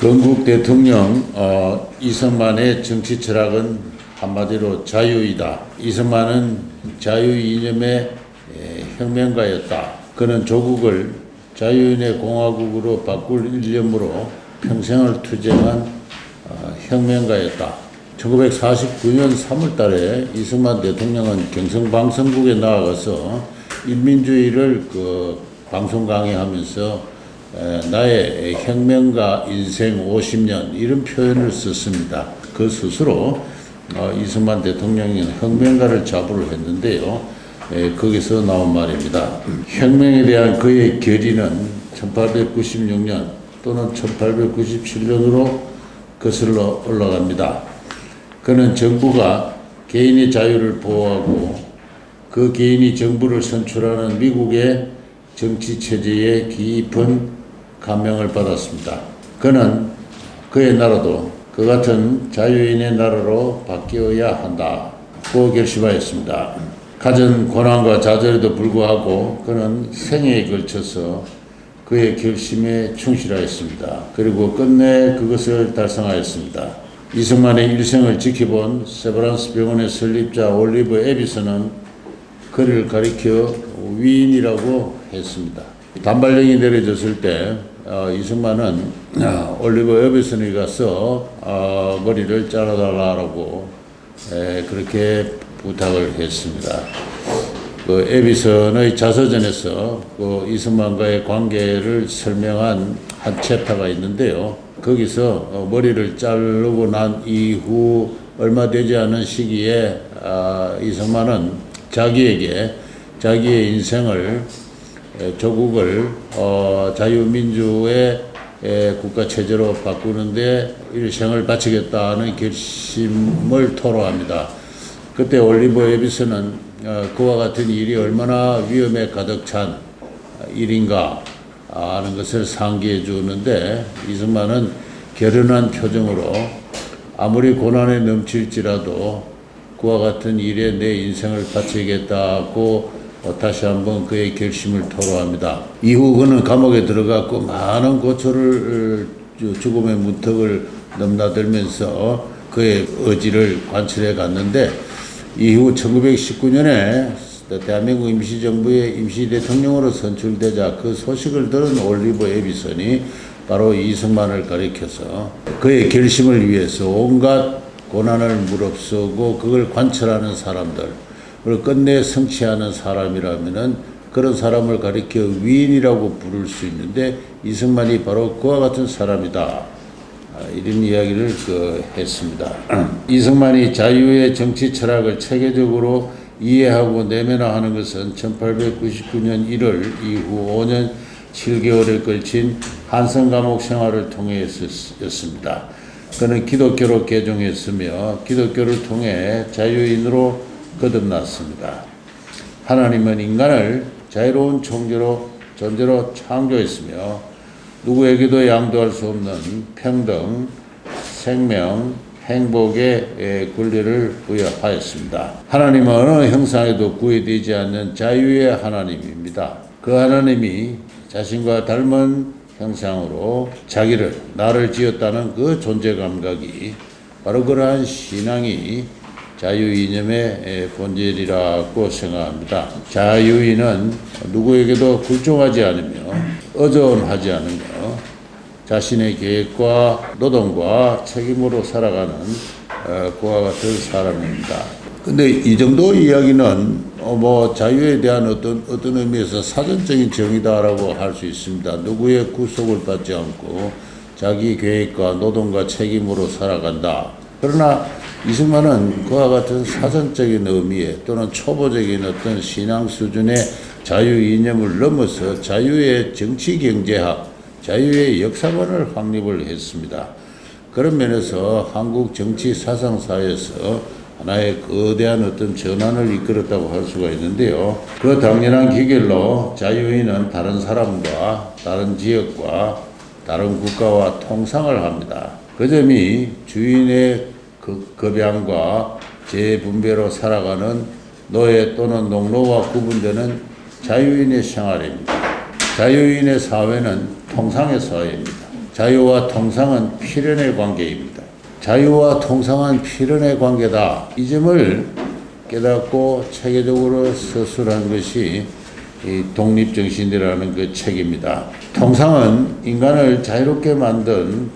건국 대통령 이승만의 정치 철학은 한마디로 자유이다. 이승만은 자유 이념의 혁명가였다. 그는 조국을 자유인의 공화국으로 바꿀 일념으로 평생을 투쟁한 혁명가였다. 1949년 3월 달에 이승만 대통령은 경성방송국에 나아가서 인민주의를 방송 강의하면서 나의 혁명가 인생 50년 이런 표현을 썼습니다. 그 스스로 이승만 대통령이 혁명가를 자부를 했는데요. 거기서 나온 말입니다. 혁명에 대한 그의 결의는 1896년 또는 1897년으로 거슬러 올라갑니다. 그는 정부가 개인의 자유를 보호하고 그 개인이 정부를 선출하는 미국의 정치 체제에 깊은 감명을 받았습니다. 그는 그의 나라도 그 같은 자유인의 나라로 바뀌어야 한다고 결심하였습니다. 갖은 고난과 좌절에도 불구하고 그는 생애에 걸쳐서 그의 결심에 충실하였습니다. 그리고 끝내 그것을 달성하였습니다. 이승만의 일생을 지켜본 세브란스 병원의 설립자 올리버 에비슨은 그를 가리켜 위인이라고 했습니다. 단발령이 내려졌을 때 이승만은 올리버 에비슨에 가서 머리를 잘라달라고 그렇게 부탁을 했습니다. 에비슨의 자서전에서 이승만과의 관계를 설명한 한 챕터가 있는데요. 거기서 머리를 자르고 난 이후 얼마 되지 않은 시기에 이승만은 자기에게 자기의 인생을 조국을 자유민주의 국가체제로 바꾸는데 일생을 바치겠다는 결심을 토로합니다. 그때 올리버 에비슨은 그와 같은 일이 얼마나 위험에 가득 찬 일인가 하는 것을 상기해 주는데 이승만은 결연한 표정으로 아무리 고난에 넘칠지라도 그와 같은 일에 내 인생을 바치겠다고 다시 한번 그의 결심을 토로합니다. 이후 그는 감옥에 들어갔고 많은 고초를 죽음의 문턱을 넘나들면서 그의 의지를 관철해 갔는데 이후 1919년에 대한민국 임시정부의 임시대통령으로 선출되자 그 소식을 들은 올리버 에비슨이 바로 이승만을 가리켜서 그의 결심을 위해서 온갖 고난을 무릅쓰고 그걸 관철하는 사람들, 그리고 끝내 성취하는 사람이라면은 그런 사람을 가리켜 위인이라고 부를 수 있는데 이승만이 바로 그와 같은 사람이다. 이런 이야기를 했습니다. 이승만이 자유의 정치 철학을 체계적으로 이해하고 내면화하는 것은 1899년 1월 이후 5년 7개월에 걸친 한성 감옥 생활을 통해서였습니다. 그는 기독교로 개종했으며 기독교를 통해 자유인으로 거듭났습니다. 하나님은 인간을 자유로운 존재로 창조했으며 누구에게도 양도할 수 없는 평등, 생명, 행복의 권리를 부여하였습니다. 하나님은 어느 형상에도 구애되지 않는 자유의 하나님입니다. 그 하나님이 자신과 닮은 형상으로 나를 지었다는 그 존재 감각이 바로 그러한 신앙이 자유이념의 본질이라고 생각합니다. 자유인은 누구에게도 굴종하지 않으며 의존하지 않으며 자신의 계획과 노동과 책임으로 살아가는 그와 같은 사람입니다. 근데 이 정도 이야기는 자유에 대한 어떤 의미에서 사전적인 정의다라고 할 수 있습니다. 누구의 구속을 받지 않고 자기 계획과 노동과 책임으로 살아간다. 그러나 이승만은 그와 같은 사전적인 의미에 또는 초보적인 어떤 신앙 수준의 자유 이념을 넘어서 자유의 정치 경제학, 자유의 역사관을 확립을 했습니다. 그런 면에서 한국 정치 사상사에서 하나의 거대한 어떤 전환을 이끌었다고 할 수가 있는데요. 그 당연한 기결로 자유인은 다른 사람과 다른 지역과 다른 국가와 통상을 합니다. 그 점이 주인의 급양과 재분배로 살아가는 노예 또는 농노와 구분되는 자유인의 생활입니다. 자유인의 사회는 통상의 사회입니다. 자유와 통상은 필연의 관계입니다. 자유와 통상은 필연의 관계다. 이 점을 깨닫고 체계적으로 서술한 것이 이 독립정신이라는 그 책입니다. 통상은 인간을 자유롭게 만든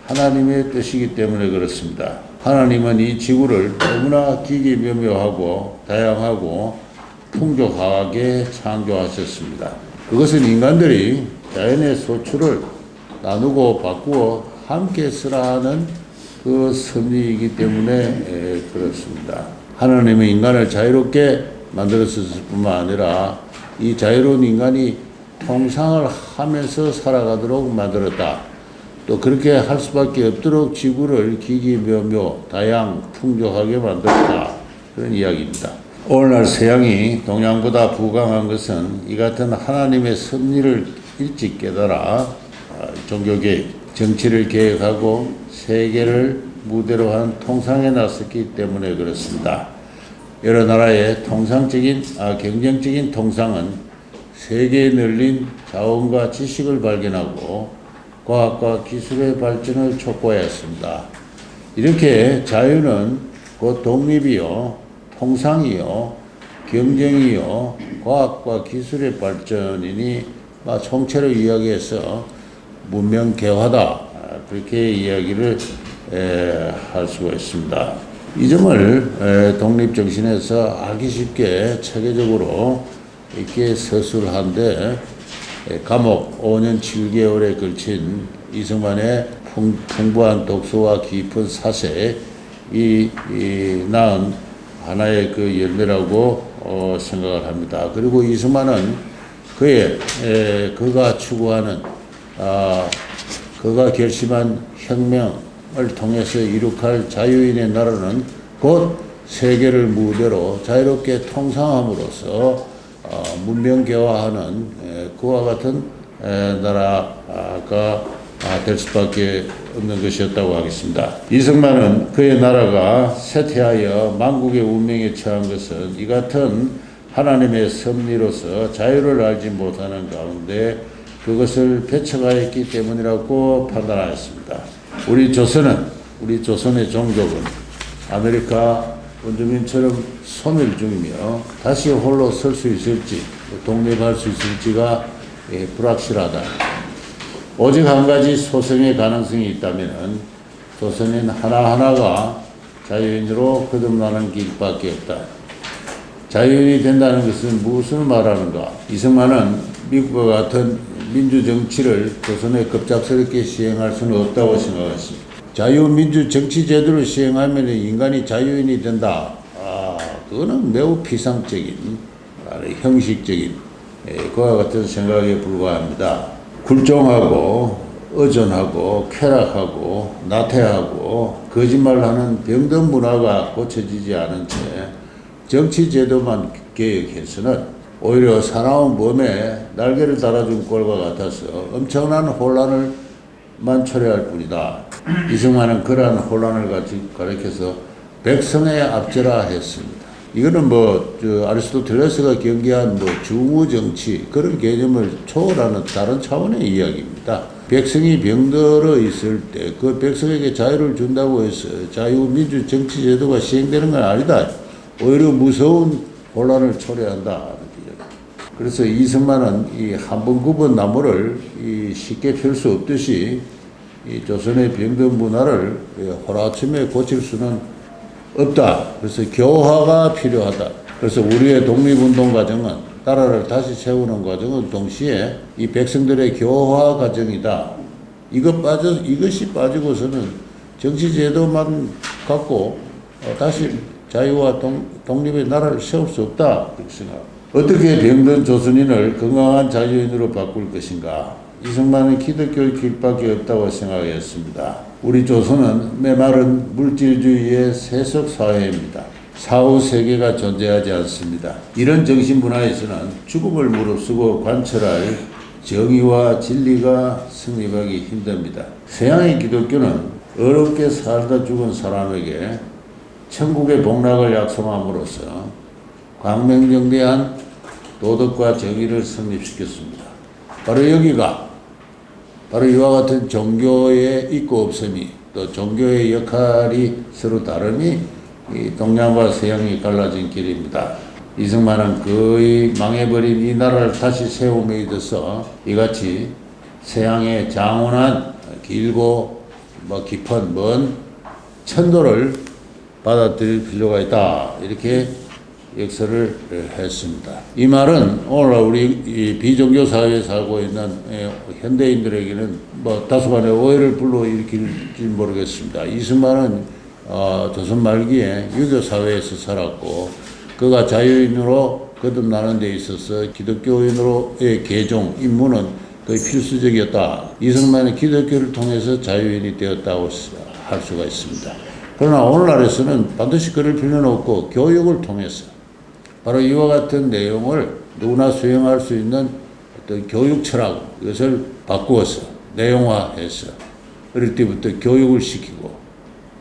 하나님의 뜻이기 때문에 그렇습니다. 하나님은 이 지구를 너무나 기기묘묘하고 다양하고 풍족하게 창조하셨습니다. 그것은 인간들이 자연의 소출을 나누고 바꾸어 함께 쓰라는 그 섭리이기 때문에 그렇습니다. 하나님은 인간을 자유롭게 만들었을 뿐만 아니라 이 자유로운 인간이 통상을 하면서 살아가도록 만들었다. 또 그렇게 할 수밖에 없도록 지구를 기기묘묘 다양 풍족하게 만들었다. 그런 이야기입니다. 오늘날 서양이 동양보다 부강한 것은 이 같은 하나님의 섭리를 일찍 깨달아 종교개혁, 정치를 개혁하고 세계를 무대로 한 통상에 나섰기 때문에 그렇습니다. 여러 나라의 경쟁적인 통상은 세계에 널린 자원과 지식을 발견하고 과학과 기술의 발전을 촉구하였습니다. 이렇게 자유는 곧 독립이요, 통상이요, 경쟁이요, 과학과 기술의 발전이니 총체로 이야기해서 문명 개화다. 그렇게 이야기를 할 수가 있습니다. 이 점을 독립정신에서 알기 쉽게 체계적으로 이렇게 서술한데 감옥 5년 7개월에 걸친 이승만의 풍부한 독서와 깊은 사색이 낳은 하나의 그 열매라고 생각을 합니다. 그리고 이승만은 그가 추구하는 그가 결심한 혁명을 통해서 이룩할 자유인의 나라는 곧 세계를 무대로 자유롭게 통상함으로써 문명개화하는 그와 같은 나라가 될 수밖에 없는 것이었다고 하겠습니다. 이승만은 그의 나라가 쇠퇴하여 만국의 운명에 처한 것은 이 같은 하나님의 섭리로서 자유를 알지 못하는 가운데 그것을 배척하였기 때문이라고 판단하였습니다. 우리 조선의 종족은 아메리카 원주민처럼 소멸 중이며 다시 홀로 설 수 있을지 독립할 수 있을지가 불확실하다. 오직 한 가지 소생의 가능성이 있다면 조선인 하나하나가 자유인으로 거듭나는 길밖에 없다. 자유인이 된다는 것은 무엇을 말하는가? 이승만은 미국과 같은 민주정치를 조선에 급작스럽게 시행할 수는 없다고 생각했습니다. 자유민주정치제도를 시행하면 인간이 자유인이 된다. 그거는 매우 피상적인, 형식적인 그와 같은 생각에 불과합니다. 굴종하고 의존하고 쾌락하고 나태하고 거짓말하는 병든 문화가 고쳐지지 않은 채 정치제도만 개혁해서는 오히려 사나운 범에 날개를 달아준 꼴과 같아서 엄청난 혼란을만 초래할 뿐이다. 이승만은 그러한 혼란을 가리켜서 백성의 압제라 했습니다. 이거는 아리스토텔레스가 경계한 중우정치 그런 개념을 초월하는 다른 차원의 이야기입니다. 백성이 병들어 있을 때 그 백성에게 자유를 준다고 해서 자유민주정치제도가 시행되는 건 아니다. 오히려 무서운 혼란을 초래한다. 그래서 이승만은 이 한 번 굽은 나무를 쉽게 펼 수 없듯이 이 조선의 병든 문화를 하루아침에 고칠 수는 없다. 그래서 교화가 필요하다. 그래서 우리의 독립운동 과정은 나라를 다시 세우는 과정은 동시에 이 백성들의 교화 과정이다. 이것이 빠지고서는 정치제도만 갖고 다시 자유와 독립의 나라를 세울 수 없다. 그렇게 생각합니다. 어떻게 병든 조선인을 건강한 자유인으로 바꿀 것인가? 이승만은 기독교의 길밖에 없다고 생각했습니다. 우리 조선은 메마른 물질주의의 세속 사회입니다. 사후 세계가 존재하지 않습니다. 이런 정신문화에서는 죽음을 무릅쓰고 관철할 정의와 진리가 성립하기 힘듭니다. 서양의 기독교는 어렵게 살다 죽은 사람에게 천국의 복락을 약속함으로써 광명정대한 도덕과 정의를 성립시켰습니다. 바로 여기가 바로 이와 같은 종교의 있고 없음이 또 종교의 역할이 서로 다름이 이 동양과 서양이 갈라진 길입니다. 이승만은 거의 망해버린 이 나라를 다시 세움에 있어서 이같이 서양의 장훈한 길고 깊은 먼 천도를 받아들일 필요가 있다. 이렇게 역설을 했습니다. 이 말은 오늘날 우리 이 비종교 사회에 살고 있는 현대인들에게는 다소간의 오해를 불러일으킬지 모르겠습니다. 이승만은 조선 말기에 유교 사회에서 살았고 그가 자유인으로 거듭나는 데 있어서 기독교인으로의 개종 입문은 거의 필수적이었다. 이승만은 기독교를 통해서 자유인이 되었다고 할 수가 있습니다. 그러나 오늘날에서는 반드시 그럴 필요는 없고 교육을 통해서 바로 이와 같은 내용을 누구나 수행할 수 있는 어떤 교육 철학, 이것을 바꾸어서 내용화해서 어릴 때부터 교육을 시키고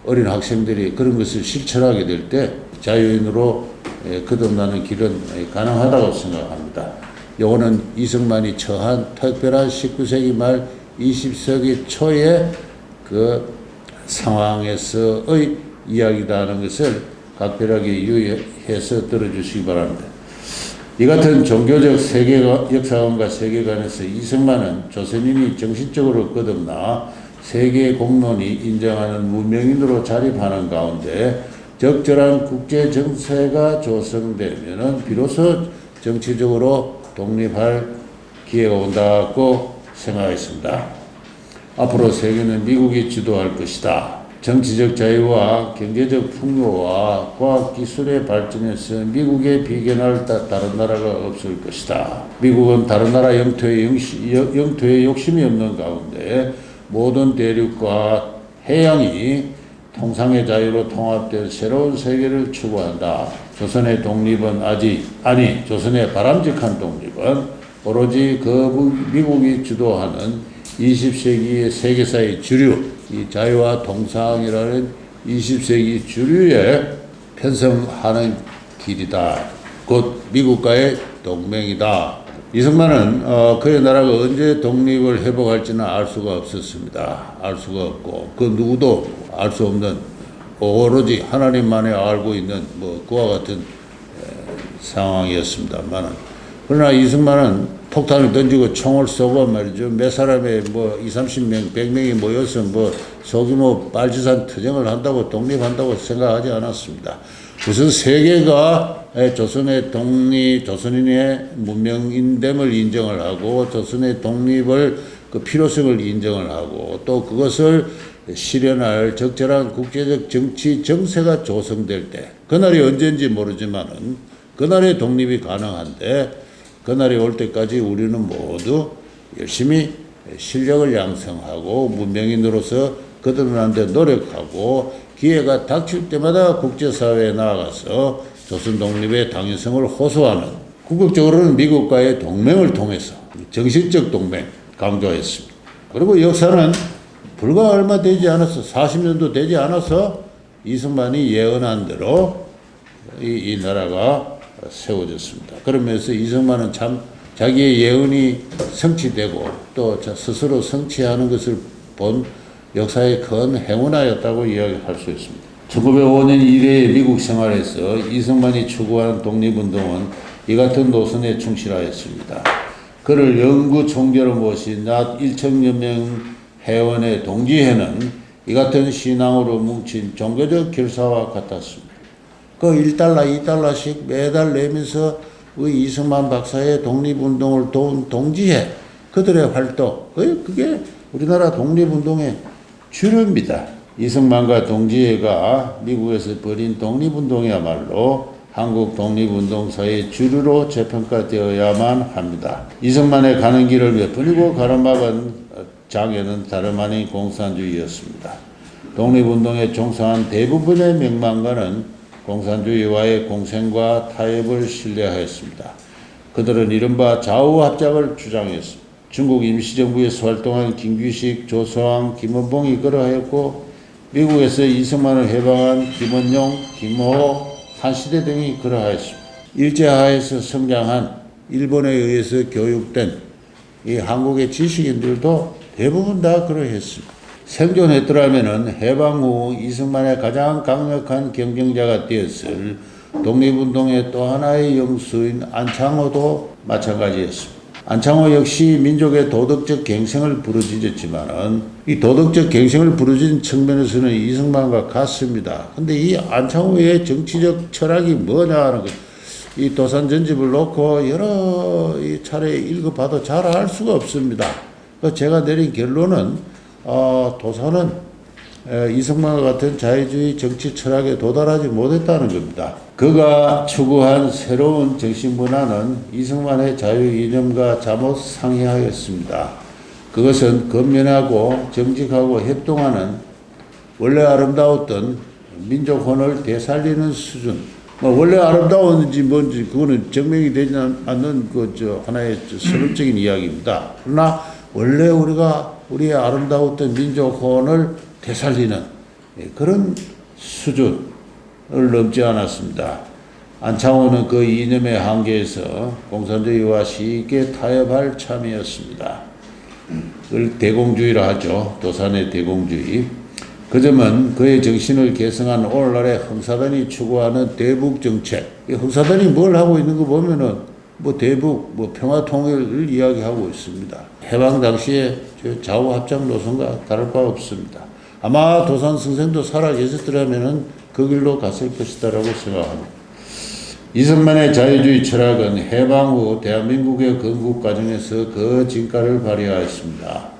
어린 학생들이 그런 것을 실천하게 될 때 자유인으로 거듭나는 길은 가능하다고 생각합니다. 요거는 이승만이 처한 특별한 19세기 말 20세기 초의 그 상황에서의 이야기다는 것을 각별하게 유의해서 들어주시기 바랍니다. 이 같은 종교적 역사관과 세계관에서 이승만은 조선인이 정신적으로 거듭나 세계 공론이 인정하는 문명인으로 자립하는 가운데 적절한 국제 정세가 조성되면은 비로소 정치적으로 독립할 기회가 온다고 생각했습니다. 앞으로 세계는 미국이 주도할 것이다. 정치적 자유와 경제적 풍요와 과학기술의 발전에서 미국에 비견할 다른 나라가 없을 것이다. 미국은 다른 나라 영토에 욕심이 없는 가운데 모든 대륙과 해양이 통상의 자유로 통합된 새로운 세계를 추구한다. 조선의 독립은 조선의 바람직한 독립은 오로지 미국이 주도하는 20세기의 세계사의 주류, 이 자유와 통상이라는 20세기 주류에 편성하는 길이다. 곧 미국과의 동맹이다. 이승만은 그의 나라가 언제 독립을 회복할지는 알 수가 없었습니다. 알 수가 없고 그 누구도 알 수 없는 오로지 하나님만이 알고 있는 그와 같은 상황이었습니다만은 그러나 이승만은 폭탄을 던지고 총을 쏘고 말이죠. 몇 사람의 20-30명, 100명이 모여서 소규모 빨치산 투쟁을 한다고 독립한다고 생각하지 않았습니다. 우선 세계가 조선의 조선인의 문명인됨을 인정을 하고 조선의 독립을 그 필요성을 인정을 하고 또 그것을 실현할 적절한 국제적 정치 정세가 조성될 때 그날이 언제인지 모르지만은 그날의 독립이 가능한데 그날이 올 때까지 우리는 모두 열심히 실력을 양성하고 문명인으로서 거듭나는 데 노력하고 기회가 닥칠 때마다 국제사회에 나아가서 조선 독립의 당위성을 호소하는 궁극적으로는 미국과의 동맹을 통해서 정신적 동맹 강조했습니다. 그리고 역사는 불과 얼마 되지 않아서 40년도 되지 않아서 이승만이 예언한 대로 이 나라가 세워졌습니다. 그러면서 이승만은 참 자기의 예언이 성취되고 또 스스로 성취하는 것을 본 역사의 큰 행운하였다고 이야기할 수 있습니다. 1905년 이래의 미국 생활에서 이승만이 추구한 독립운동은 이 같은 노선에 충실하였습니다. 그를 영구 총재로 모신 낮 1천여 명 회원의 동지회는 이 같은 신앙으로 뭉친 종교적 결사와 같았습니다. 그 1달러, 2달러씩 매달 내면서 우리 이승만 박사의 독립운동을 도운 동지회, 그들의 활동, 그게 우리나라 독립운동의 주류입니다. 이승만과 동지회가 미국에서 벌인 독립운동이야말로 한국 독립운동사의 주류로 재평가되어야만 합니다. 이승만의 가는 길을 몇 번이고 가로막은 장애는 다름 아닌 공산주의였습니다. 독립운동에 종사한 대부분의 명망가는 공산주의와의 공생과 타협을 신뢰하였습니다. 그들은 이른바 좌우합작을 주장했습니다. 중국 임시정부에서 활동한 김규식, 조서왕, 김원봉이 그러하였고 미국에서 이승만을 해방한 김원용, 김호, 한시대 등이 그러하였습니다. 일제하에서 성장한 일본에 의해서 교육된 이 한국의 지식인들도 대부분 다 그러했습니다. 생존했더라면은 해방 후 이승만의 가장 강력한 경쟁자가 되었을 독립운동의 또 하나의 영수인 안창호도 마찬가지였습니다. 안창호 역시 민족의 도덕적 갱생을 부르짖었지만은 이 도덕적 갱생을 부르짖은 측면에서는 이승만과 같습니다. 근데 이 안창호의 정치적 철학이 뭐냐 하는 것, 이 도산 전집을 놓고 여러 차례 읽어봐도 잘 알 수가 없습니다. 제가 내린 결론은 도산은 이승만과 같은 자유주의 정치 철학에 도달하지 못했다는 겁니다. 그가 추구한 새로운 정신문화는 이승만의 자유 이념과 잘못 상이하였습니다. 그것은 건면하고 정직하고 협동하는 원래 아름다웠던 민족혼을 되살리는 수준. 원래 아름다웠는지 뭔지 그거는 증명이 되지 않는 하나의 서론적인 이야기입니다. 그러나 원래 우리의 아름다웠던 민족혼을 되살리는 그런 수준을 넘지 않았습니다. 안창호는 그 이념의 한계에서 공산주의와 쉽게 타협할 참이었습니다. 그걸 대공주의라 하죠. 도산의 대공주의. 그 점은 그의 정신을 계승한 오늘날의 흥사단이 추구하는 대북 정책. 이 흥사단이 뭘 하고 있는 거 보면은 대북, 평화 통일을 이야기하고 있습니다. 해방 당시에 좌우 합작 노선과 다를 바 없습니다. 아마 도산 선생도 살아 계셨더라면은 그 길로 갔을 것이다라고 생각합니다. 이승만의 자유주의 철학은 해방 후 대한민국의 건국 과정에서 그 진가를 발휘하였습니다.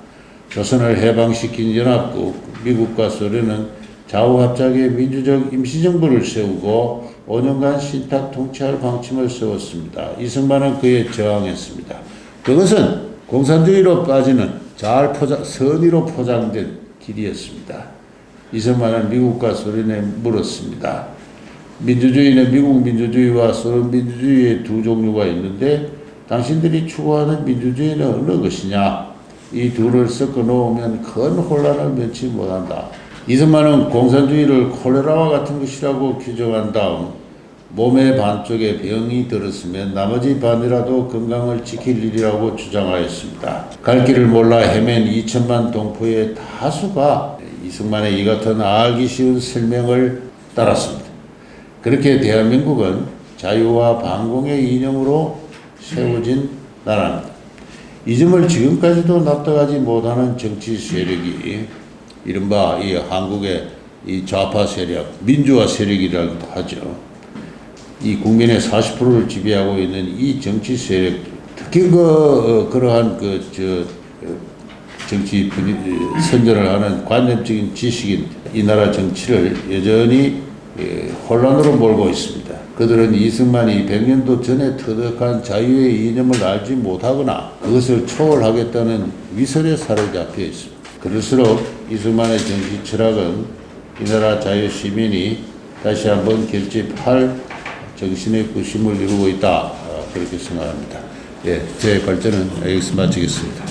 조선을 해방시킨 연합국, 미국과 소련은 좌우합작의 민주적 임시정부를 세우고 5년간 신탁 통치할 방침을 세웠습니다. 이승만은 그에 저항했습니다. 그것은 공산주의로 빠지는 선의로 포장된 길이었습니다. 이승만은 미국과 소련에 물었습니다. 민주주의는 미국 민주주의와 소련 민주주의의 두 종류가 있는데 당신들이 추구하는 민주주의는 어느 것이냐? 이 둘을 섞어 놓으면 큰 혼란을 면치 못한다. 이승만은 공산주의를 콜레라와 같은 것이라고 규정한 다음 몸의 반쪽에 병이 들었으면 나머지 반이라도 건강을 지킬 일이라고 주장하였습니다. 갈 길을 몰라 헤맨 2천만 동포의 다수가 이승만의 이 같은 알기 쉬운 설명을 따랐습니다. 그렇게 대한민국은 자유와 반공의 이념으로 세워진 나라입니다. 이 점을 지금까지도 납득하지 못하는 정치 세력이 이른바 이 한국의 이 좌파 세력, 민주화 세력이라고도 하죠. 이 국민의 40%를 지배하고 있는 이 정치 세력, 특히 그러한 정치 선전을 하는 관념적인 지식인 이 나라 정치를 여전히 혼란으로 몰고 있습니다. 그들은 이승만이 100년도 전에 터득한 자유의 이념을 알지 못하거나 그것을 초월하겠다는 위선에 사로잡혀 있습니다. 그럴수록 이승만의 정치 철학은 이 나라 자유 시민이 다시 한번 결집할 정신의 구심을 이루고 있다. 그렇게 생각합니다. 제 발전은 여기서 마치겠습니다.